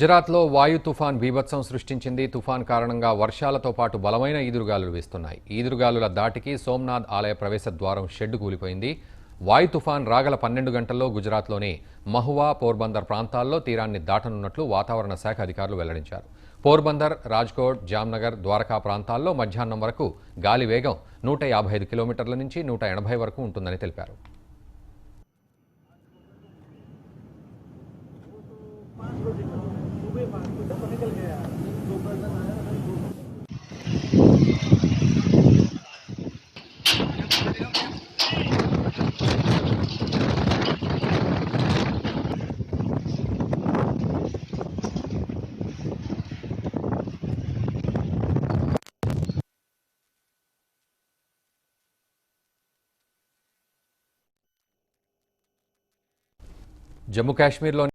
గుజరాత్లో వాయు తుఫాన్ బీభత్సం సృష్టించింది. తుఫాన్ కారణంగా వర్షాలతో పాటు బలమైన ఈదురుగాలులు వీస్తున్నాయి. ఈదురుగాలుల దాటికి సోమనాథ్ ఆలయ ప్రవేశ ద్వారం షెడ్ కూలిపోయింది. వాయు తుఫాన్ రాగల 12 గంటల్లో గుజరాత్లోని మహువా, పోర్బందర్ ప్రాంతాల్లో తీరాన్ని దాటనున్నట్లు వాతావరణ శాఖ అధికారులు వెల్లడించారు. పోర్బందర్, రాజ్కోట్, జామ్నగర్, ద్వారకా ప్రాంతాల్లో మధ్యాహ్నం వరకు గాలి వేగం 155 కిలోమీటర్ల నుంచి 180 వరకు ఉంటుందని తెలిపారు. జమ్మూ కాశ్మీర్లో